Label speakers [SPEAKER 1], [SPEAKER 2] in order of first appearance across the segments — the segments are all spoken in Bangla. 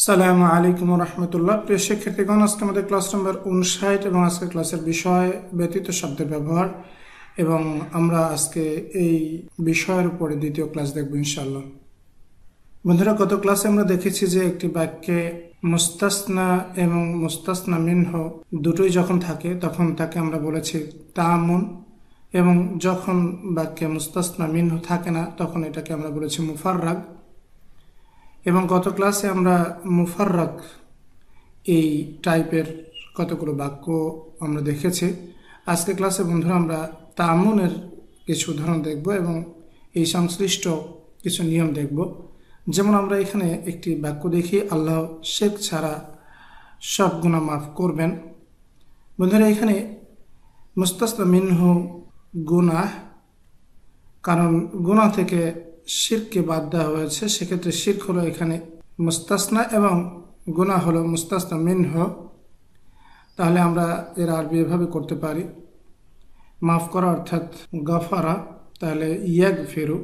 [SPEAKER 1] সালামু আলাইকুম রহমতুল্লাহ। প্রিয় শিক্ষার্থীগণ, আজকে আমাদের ক্লাস নম্বর 59 এবং আজকের ক্লাসের বিষয় ব্যতীত শব্দের ব্যবহার, এবং আমরা আজকে এই বিষয়ের উপরে দ্বিতীয় ক্লাস দেখব ইনশাআল্লাহ। বন্ধুরা, গত ক্লাসে আমরা দেখেছি যে একটি বাক্যে মুস্তাসনা এবং মুস্তাসনা মিনহু দুটোই যখন থাকে তখন তাকে আমরা বলেছি তামুন, এবং যখন বাক্যে মুস্তাসনা মিনহু থাকে না তখন এটাকে আমরা বলেছি মুফাররাগ। এবং গত ক্লাসে আমরা মুফাররাক এই টাইপের কতগুলো বাক্য আমরা দেখেছি। আজকে ক্লাসে বন্ধুরা আমরা তামুনের কিছু উদাহরণ দেখব এবং এই সংশ্লিষ্ট কিছু নিয়ম দেখব। যেমন আমরা এখানে একটি বাক্য দেখি, আল্লাহ শিরক ছাড়া সব গুনাহ মাফ করবেন। বন্ধুরা, এখানে মুস্তাসনা মিনহু গুনাহ, কারণ গুনাহ থেকে শিরককে বাদ দেওয়া হয়েছে, সেক্ষেত্রে শিরক হলো এখানে মুস্তাসনা এবং গুনাহ হলো মুস্তাসনা মিনহু। তাহলে আমরা এর আরবি এভাবে করতে পারি, মাফ করা অর্থাৎ গফারা, তাহলে ইয়াগফিরু,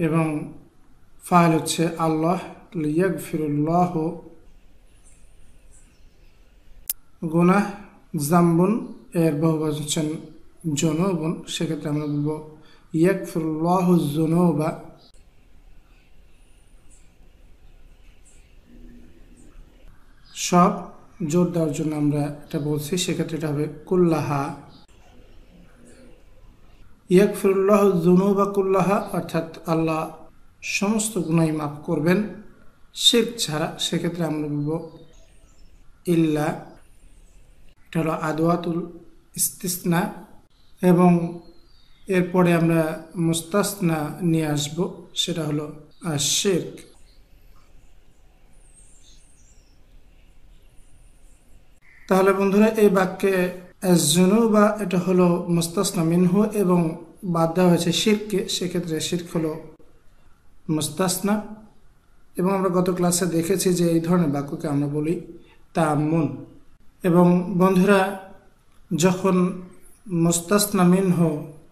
[SPEAKER 1] এবং ফাইল হচ্ছে আল্লাহ, ইয়াগফিরুল্লাহ। গুনাহ জাম্বুন, এর বহুবচন হচ্ছেন জুনুবুন, সেক্ষেত্রে আমরা বলবো ইয়াগফিরুল্লাহু যুনুবা। সব জোর দেওয়ার জন্য আমরা এটা বলছি, সেক্ষেত্রে এটা হবে কুল্লাহা। ইয়াগফিরুল্লাহু যুনুবা কুল্লাহা, অর্থাৎ আল্লাহ সমস্ত গুনাহ মাফ করবেন শিরক ছাড়া, সেক্ষেত্রে আমরা বলবো ইল্লা। এটা হলো আদওয়াতুল ইস্তিসনা, এবং এরপরে আমরা মুস্তাসনা নিয়ে আসব, সেটা হলো শিরক। তাহলে বন্ধুরা, এই বাক্যে যুনুবা এটা হলো মুস্তাসনা মিনহু এবং বাদ দেওয়া হয়েছে শিরককে, সেক্ষেত্রে শিরক হলো মুস্তাসনা। এবং আমরা গত ক্লাসে দেখেছি যে এই ধরনের বাক্যকে আমরা বলি তাম্মুন। এবং বন্ধুরা, যখন মুস্তাসনা মিনহু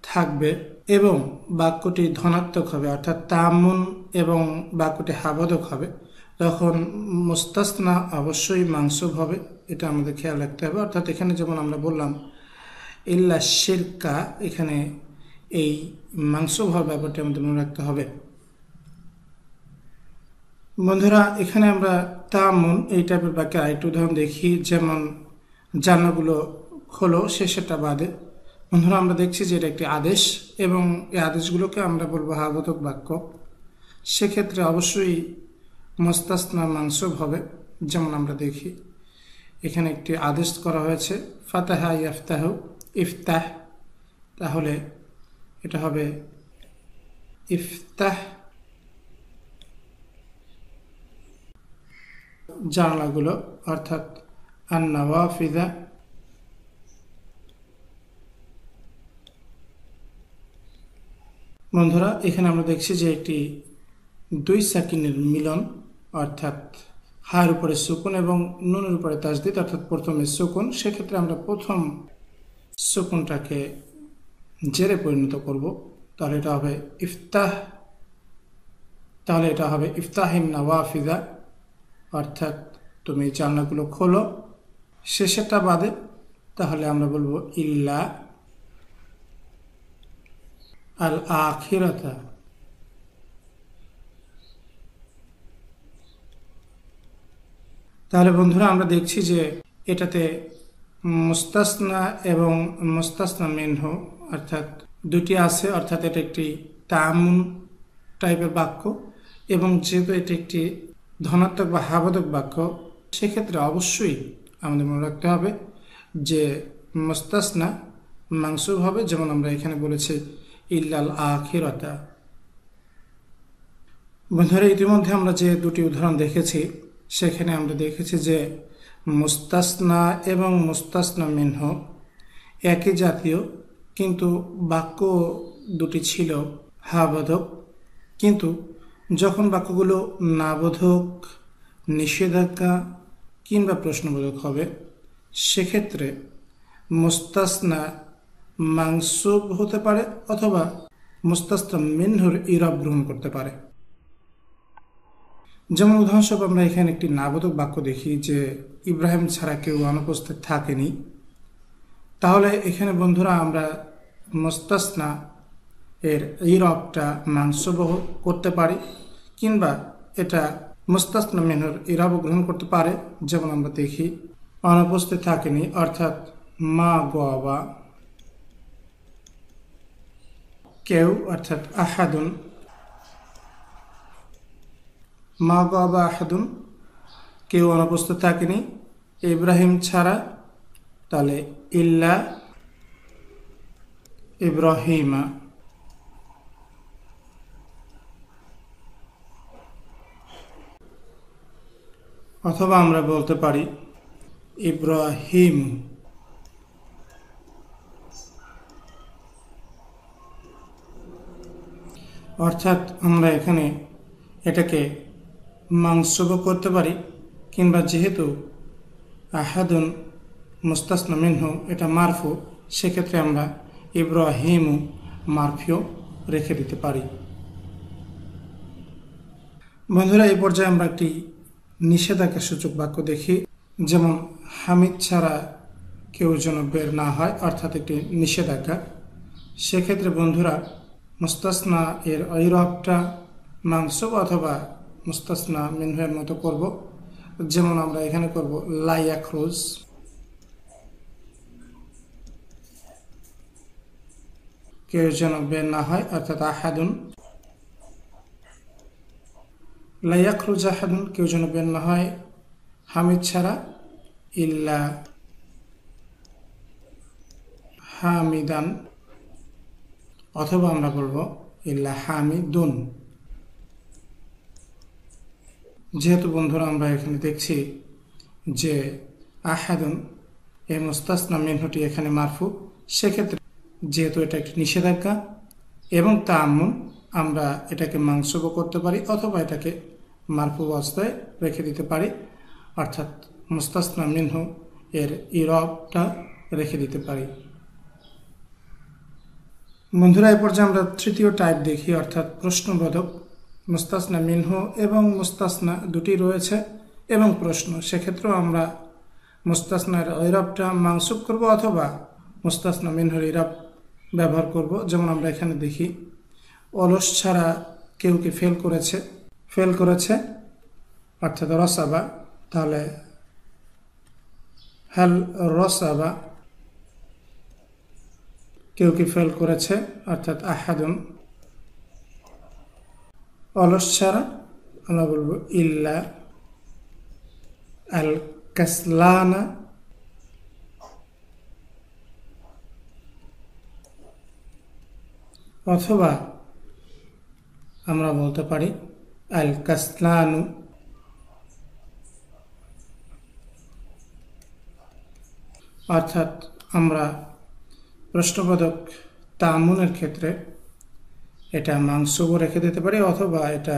[SPEAKER 1] থাকবে এবং বাক্যটি ধনাত্মক হবে, অর্থাৎ তাম্মুন এবং বাক্যটি হাবোধক হবে, তখন মুস্তাসনা অবশ্যই মানসুব হবে, এটা আমাদের খেয়াল রাখতে হবে। অর্থাৎ এখানে যেমন আমরা বললাম ইল্লা শিরকা, এখানে এই মানসুব হওয়ার ব্যাপারটি আমাদের মনে রাখতে হবে। বন্ধুরা, এখানে আমরা তাম্মুন এই টাইপের বাক্যের আরেকটি উদাহরণ দেখি, যেমন জান্নাগুলো খোলো, সেটা বাদে। বন্ধুরা, আমরা দেখছি যে এটা একটি আদেশ এবং এই আদেশগুলোকে আমরা বলবো হাবোধক বাক্য, সেক্ষেত্রে অবশ্যই মুস্তাসনা মানসুব হবে। যেমন আমরা দেখি এখানে একটি আদেশ করা হয়েছে ফাতাহা ইয়াফতাহু, ইফতাহ, তাহলে এটা হবে ইফতাহ জানালাগুলো, অর্থাৎ আন-নাওয়াফিযা। বন্ধুরা, এখানে আমরা দেখছি যে একটি দুই সাকিনের মিলন, অর্থাৎ হার উপরে সুকুন এবং নুনের উপরে তাসদিদ, অর্থাৎ প্রথমে সুকুন, সেক্ষেত্রে আমরা প্রথম সুকুনটাকে জেরে পরিণত করব, তাহলে এটা হবে ইফতাহ। তাহলে এটা হবে ইফতাহিন নাওয়াফিযা, অর্থাৎ তুমি জানলাগুলো খোলো, শেষেরটা বাদে, তাহলে আমরা বলবো ইল্লা আল আখিরাতা। তাহলে বন্ধুরা, আমরা দেখছি যে এটাতে মুস্তাসনা এবং মুস্তাসনা মিনহু অর্থাৎ দুটি আছে, অর্থাৎ এটা একটি তামুন টাইপের বাক্য, এবং যেহেতু এটি একটি ধনাত্মক বা হাবোধক বাক্য, সেক্ষেত্রে অবশ্যই আমাদের মনে রাখতে হবে যে মুস্তাসনা মানসুব হবে, যেমন আমরা এখানে বলেছি ইল্লাল আখিরাতা। বন্ধুরা, ইতিমধ্যে আমরা যে দুটি উদাহরণ দেখেছি, সেখানে আমরা দেখেছি যে মুস্তাসনা এবং মুস্তাসনা মিনহু একই জাতীয়, কিন্তু বাক্য দুটি ছিল হাবোধক। কিন্তু যখন বাক্যগুলো নাবোধক, নিষেধাজ্ঞা কিংবা প্রশ্নবোধক হবে, সেক্ষেত্রে মুস্তাসনা মানসুব হতে পারে অথবা মুস্তাসনা মিনহুর ইরাব গ্রহণ করতে পারে। যেমন উদাহরণস্বরূপ আমরা এখানে একটি নাবোধক বাক্য দেখি যে ইব্রাহিম ছাড়া কেউ অনুপস্থিত থাকেনি। তাহলে এখানে বন্ধুরা আমরা মুস্তাসনা এর ইরাবটা মানসুব করতে পারি, কিংবা এটা মুস্তাসনা মিনহুর ইরাব গ্রহণ করতে পারে। যেমন আমরা দেখি অনুপস্থিত থাকেনি অর্থাৎ মা গোয়াবা, কেউ অর্থাৎ আহাদুন, মা গোয়াবা আহাদুন, কেউ অনুপস্থিত থাকেনি ইব্রাহিম ছাড়া, তাহলে ইল্লা ইব্রাহিমা। অথবা আমরা বলতে পারি ইব্রাহিম। অর্থাৎ আমরা এখানে এটাকে মানসুব করতে পারি, কিংবা যেহেতু আহাদুন মুস্তাসনা মিনহু এটা মারফু, সেক্ষেত্রে আমরা ইব্রাহিমু মারফিও রেখে দিতে পারি। বন্ধুরা, এই পর্যায়ে আমরা একটি নিষেধাজ্ঞা সূচক বাক্য দেখি। যেমন হামিদ ছাড়া কেউ যেন বের না হয়, অর্থাৎ একটি নিষেধাজ্ঞা। সেক্ষেত্রে বন্ধুরা মুস্তাসনা এর ইরাবটা মানসুব অথবা মুস্তাসনা মিনহুর মতো করব। যেমন আমরা এখানে করব লা ইয়াখরুজ, কেউ যেন বের না হয়, অর্থাৎ আহাদুন। লা ইয়াখরুজ আহাদুন, কেউ যেন বের না হয় হামিদ ছাড়া, ইল্লা হামিদান, অথবা আমরা বলবো ইল্লা হামিদুন। যেহেতু বন্ধুরা আমরা এখানে দেখছি যে আহাদুন এই মুস্তাসনা মিনহুটি এখানে মারফু, সেক্ষেত্রে যেহেতু এটা একটি নিষেধাজ্ঞা এবং তাআম্মুন, আমরা এটাকে মানসুব করতে পারি অথবা এটাকে মারফু অবস্থায় রেখে দিতে পারি, অর্থাৎ মুস্তাসনা মিনহু এর ইরাবটা রেখে দিতে পারি। বন্ধুরা, এই পর্যায়ে আমরা তৃতীয় টাইপ দেখি, অর্থাৎ প্রশ্নবোধক। মুস্তাসনা মিনহু এবং মুস্তাসনা দুটি রয়েছে এবং প্রশ্ন, সেক্ষেত্রেও আমরা মুস্তাসনার ইরাবটা মানসুব করব অথবা মুস্তাসনা মিনহুর ইরাব ব্যবহার করব। যেমন আমরা এখানে দেখি অলস ছাড়া কেউ কি ফেল করেছে অর্থাৎ রসাবা, তাহলে হাল রসাবা, কেউ কি ফেল করেছে অর্থাৎ আহাদুন। অলস ছাড়া আমরা বলবো ইল্লা আল কাসলানা, অথবা আমরা বলতে পারি আল কাসলানু। অর্থাৎ আমরা প্রশ্নবোধক তাআম্মুনের ক্ষেত্রে এটা মানসুবও রেখে দিতে পারি অথবা এটা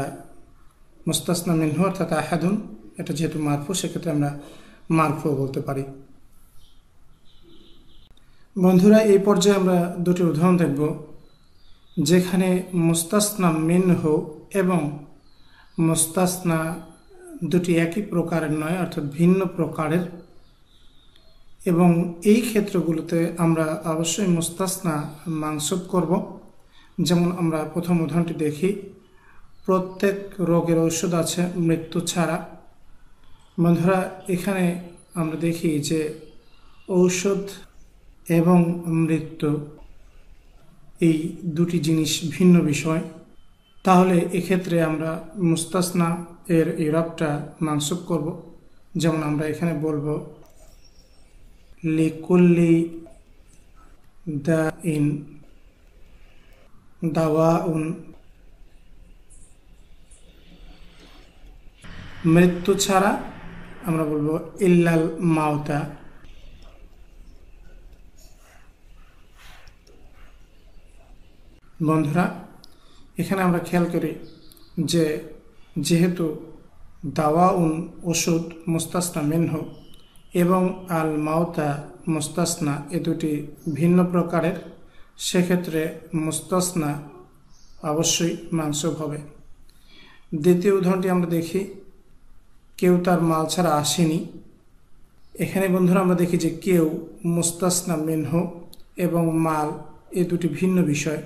[SPEAKER 1] মুস্তাসনা মিনহু অর্থাৎ আহাদুন, এটা যেহেতু মারফু সেক্ষেত্রে আমরা মারফুও বলতে পারি। বন্ধুরা, এই পর্যায়ে আমরা দুটি উদাহরণ দেখব যেখানে মুস্তাসনা মিনহু এবং মুস্তাসনা দুটি একই প্রকারের নয়, অর্থাৎ ভিন্ন প্রকারের, এবং এই ক্ষেত্রগুলোতে আমরা অবশ্যই মুস্তাসনা মানসুব করব। যেমন আমরা প্রথম উদাহরণটি দেখি, প্রত্যেক রোগের ঔষধ আছে মৃত্যু ছাড়া। বন্ধুরা, এখানে আমরা দেখি যে ঔষধ এবং মৃত্যু এই দুটি জিনিস ভিন্ন বিষয়। তাহলে এক্ষেত্রে আমরা মুস্তাসনা এর ইরাবটা মানসুব করব। যেমন আমরা এখানে বলবো লিকুল্লি দাইন দাওয়াউন, মৃত্যু ছাড়া আমরা বলবো ইল্লাল মাউতা। বন্ধুরা, এখানে আমরা খেয়াল করি যে যেহেতু দাওয়াউন ওষুধ মুস্তাসনা মিনহু এবং আল মাউতা মুস্তাসনা এ দুটি ভিন্ন প্রকারের, সেক্ষেত্রে মুস্তাসনা অবশ্যই মানসুব হবে। দ্বিতীয় উদাহরণটি আমরা দেখি, কেউ তার মাল ছাড়া আসেনি। এখানে বন্ধুরা আমরা দেখি যে কেউ মুস্তাসনা মিনহু এবং মাল এই দুটি ভিন্ন বিষয়।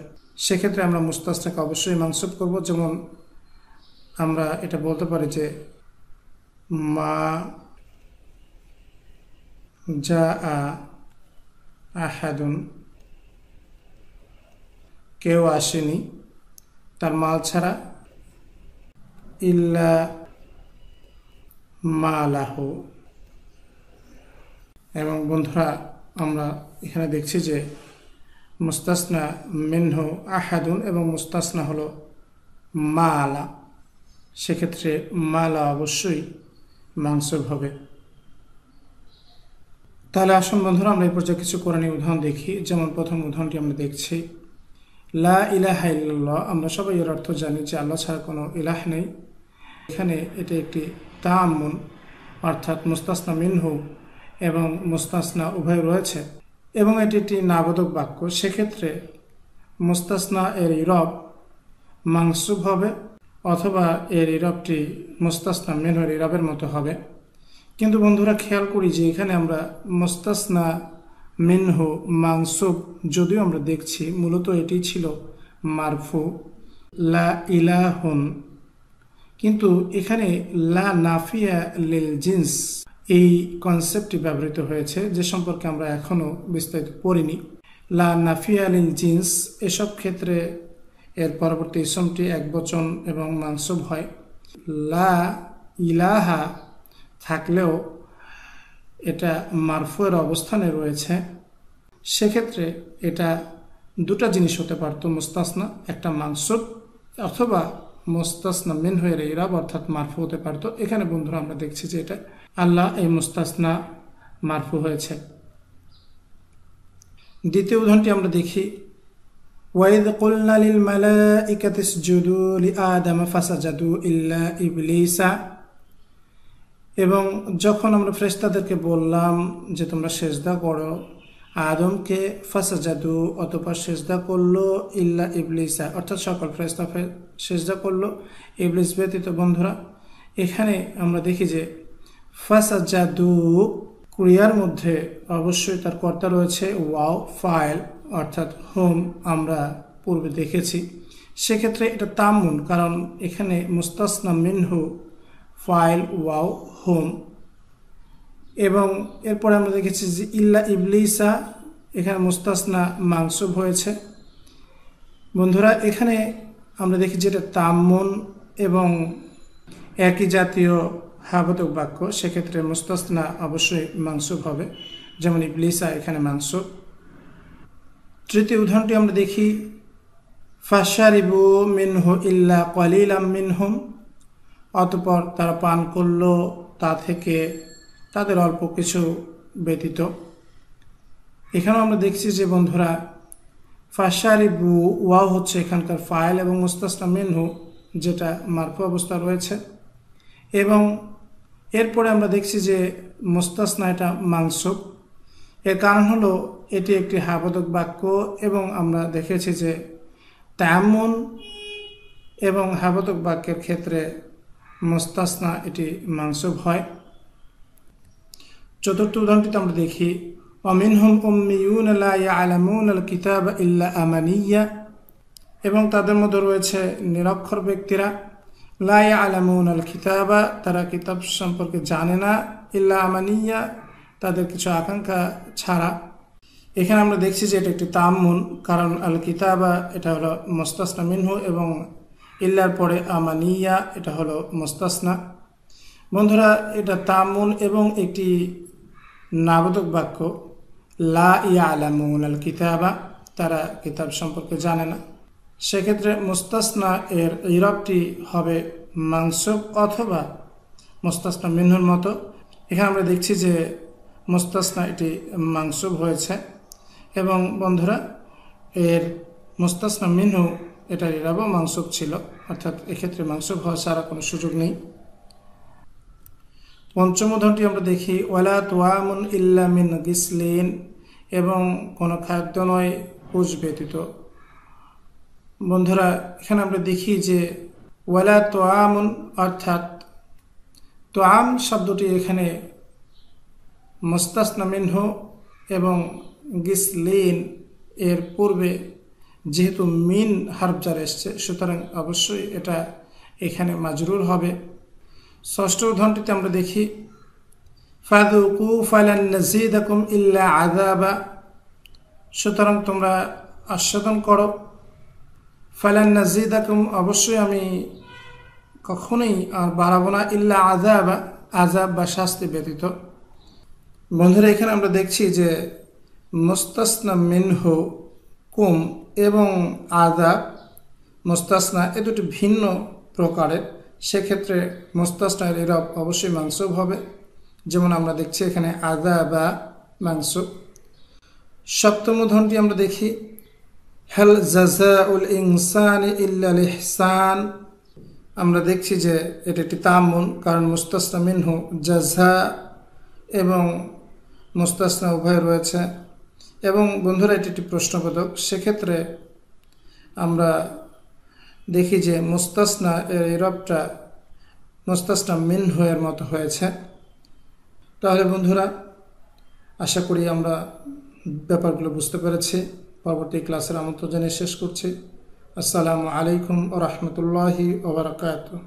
[SPEAKER 1] সেক্ষেত্রে আমরা মুস্তাসনাকে অবশ্যই মানসুব করব। যেমন আমরা এটা বলতে পারি যে মা জা আহাদুন, কেউ আসেনি তার মাল ছাড়া, ইল্লা মালাহু। এবং বন্ধুরা আমরা এখানে দেখছি যে মুস্তাসনা মিনহু আহাদুন এবং মুস্তাসনা হলো মালা, সেক্ষেত্রে মালা অবশ্যই মানসুব হবে। তাহলে আসুন বন্ধুরা আমরা এই পর্যায়ে কিছু কোরআনী উদাহরণ দেখি। যেমন প্রথম উদাহরণটি আমরা দেখছি, লা ইলাহা ইল্লাল্লাহ। আমরা সবাই এর অর্থ জানি যে আল্লাহ ছাড়া কোনো ইলাহ নেই। এখানে এটি একটি তাআম্মুন, অর্থাৎ মুস্তাসনা মিনহু এবং মুস্তাসনা উভয় রয়েছে এবং এটি একটি নাবোধক বাক্য। সেক্ষেত্রে মুস্তাসনা এর ইরব মানসুব হবে অথবা এর ইরবটি মুস্তাসনা মিনহুর ইরবের মতো হবে। কিন্তু বন্ধুরা খেয়াল করি যে এখানে আমরা মুস্তাসনা মিনহু মানসুব যদিও আমরা দেখছি, মূলত এটি ছিল মারফু লা ইলাহুন, কিন্তু এখানে লা নাফিয়া লিল জিন্স এই কনসেপ্টটি ব্যবহৃত হয়েছে, যে সম্পর্কে আমরা এখনো বিস্তারিত পড়িনি। লা নাফিয়া লিল জিন্স এসব ক্ষেত্রে এর পরবর্তী ইসমটি একবচন এবং মানসুব হয়। লা ইলাহা থাকলেও এটা মারফুয়ের অবস্থানে রয়েছে, সেক্ষেত্রে এটা দুটা জিনিস হতে পারত, মুস্তাসনা একটা মানসুব অথবা মুস্তাসনা মিনহু এর ইরাব অর্থাৎ মারফু হতে পারত। এখানে বন্ধুরা আমরা দেখছি যে এটা আল্লাহ এই মুস্তাসনা মারফু হয়েছে। দ্বিতীয় উদাহরণটি আমরা দেখি, ওয়াইদ কুলনা লিল মালাইকাতি ইসজুদু লিআদাম ফাসাজাদু ইল্লা ইবলিসা। এবং যখন আমরা ফেরেশতাদেরকে বললাম যে তোমরা সেজদা করো আদমকে, ফাসাজাদু অতঃপর সেজদা করলো, ইল্লা ইবলিসা অর্থাৎ সকল ফেরেশতা সেজদা করলো, ইবলিস ব্যতীত। বন্ধুরা এখানে আমরা দেখি যে ফাসাজাদু ক্রিয়ার মধ্যে অবশ্যই তার কর্তা রয়েছে ওয়াও, ফাইল অর্থাৎ হুম আমরা পূর্বে দেখেছি। সেক্ষেত্রে এটা তামুন, কারণ এখানে মুস্তাসনা মিনহু ফাইল ওয়াও হুম। এবং এরপরে আমরা দেখেছি যে ইল্লা ইবলিসা, এখানে মুস্তাসনা মানসুব হয়েছে। বন্ধুরা এখানে আমরা দেখি যে এটা তাম্মুন এবং একই জাতীয় হাবতক বাক্য, সেক্ষেত্রে মুস্তাসনা অবশ্যই মানসুব হবে, যেমন ইবলিসা এখানে মানসুব। তৃতীয় উদাহরণটি আমরা দেখি, ফাশারিবু মিনহু ইল্লা কলিলাম মিনহুম। অতঃপর তারা পান করল তা থেকে তাদের অল্প কিছু ব্যতীত। এখানেও আমরা দেখছি যে বন্ধুরা ফাশারিবু ওয়াও হচ্ছে এখানকার ফাইল এবং মুস্তাসনা মিনহু যেটা মারফু অবস্থা রয়েছে। এবং এরপরে আমরা দেখছি যে মুস্তাসনা এটা মানসুব। এর কারণ হলো এটি একটি হাবদক বাক্য এবং আমরা দেখেছি যে তায়াম্মুন এবং হাবদক বাক্যের ক্ষেত্রে মুস্তাসনা এটি মানসুব হয়। চতুর্থ উদাহরণটিতে আমরা দেখি, ওয়ামিনহুম উম্মিয়ুন লা ইয়ালামুনাল কিতাবা ইল্লা আমানিয়া। এবং তাদের মধ্যে রয়েছে নিরক্ষর ব্যক্তিরা, লা ইয়ালামুনাল কিতাবা তারা কিতাব সম্পর্কে জানে না, ইল্লা আমানিয়া তাদের কিছু আকাঙ্ক্ষা ছাড়া। এখানে আমরা দেখছি যে এটা একটি তাম্মুন, কারণ আল কিতাবা এটা হলো মুস্তাসনা মিনহু এবং ইল্লার পরে আমানিয়া এটা হলো মুস্তাসনা। বন্ধুরা এটা তাম্মুন এবং একটি নাবোধক বাক্য, লা ইয়ালামুনাল কিতাবা তারা কিতাব সম্পর্কে জানে না। সেক্ষেত্রে মুস্তাসনা এর ইরাবটি হবে মানসুব অথবা মুস্তাসনা মিনহুর মতো। এখানে আমরা দেখছি যে মুস্তাসনা এটি মানসুব হয়েছে এবং বন্ধুরা এর মুস্তাসনা মিনহু এটার ইরাবও মানসুব ছিল, অর্থাৎ এক্ষেত্রে মানসুব হওয়া ছাড়া কোনো সুযোগ নেই। পঞ্চম উদাহরণটি আমরা দেখি, ওয়ালা তুআমুন ইল্লা মিন গিসলিন। এবং কোনো খাদ্য নয় পুষ ব্যতীত। বন্ধুরা এখানে আমরা দেখি যে ওয়ালা তোয়ামুন অর্থাৎ তোয়াম শব্দটি এখানে মুস্তাসনা মিনহু এবং গিসলিন এর পূর্বে যেহেতু মিন হারফ জার এসছে, সুতরাং অবশ্যই এটা এখানে মাজরুর হবে। ষষ্ঠ উদাহরণটিতে আমরা দেখি ফাযুকু ফালান নাযীদাকুম ইল্লা আযাবা, সুতরাং তোমরা আস্বাদন করো। ফালান নাযীদাকুম, অবশ্যই আমি কখনোই আর বাড়াবো না, ইল্লা আযাবা, আযাব বা শাস্তি ব্যতীত। বন্ধুরা এখানে আমরা দেখছি যে মুস্তাসনা মিনহু কুম এবং আযাব মুস্তাসনা এ দুটি ভিন্ন প্রকারের, সেক্ষেত্রে মুস্তাসনার ইরাব অবশ্যই মানসুব হবে, যেমন আমরা দেখছি এখানে আযাবা মানসুব। সপ্তম উদাহরণটি আমরা দেখি হাল জাযাউল ইনসানি ইল্লাল ইহসান, আমরা দেখছি যে এটি একটি তাম্মুন, কারণ মুস্তাসনা মিনহু জাযা এবং মুস্তাসনা উভয় রয়েছে, এবং বন্ধুরা এটি একটি প্রশ্নবোধক, সেক্ষেত্রে আমরা দেখি যে মুস্তাসনা এর ইরাবটা মুস্তাসনা মিনহু এর মতো হয়েছে। তাহলে বন্ধুরা আশা করি আমরা ব্যাপারগুলো বুঝতে পেরেছি। পরবর্তী ক্লাসের আমন্ত্রণ জানিয়ে শেষ করছি। আসসালামু আলাইকুম ওয়া রাহমাতুল্লাহি ওয়া বারাকাতুহু।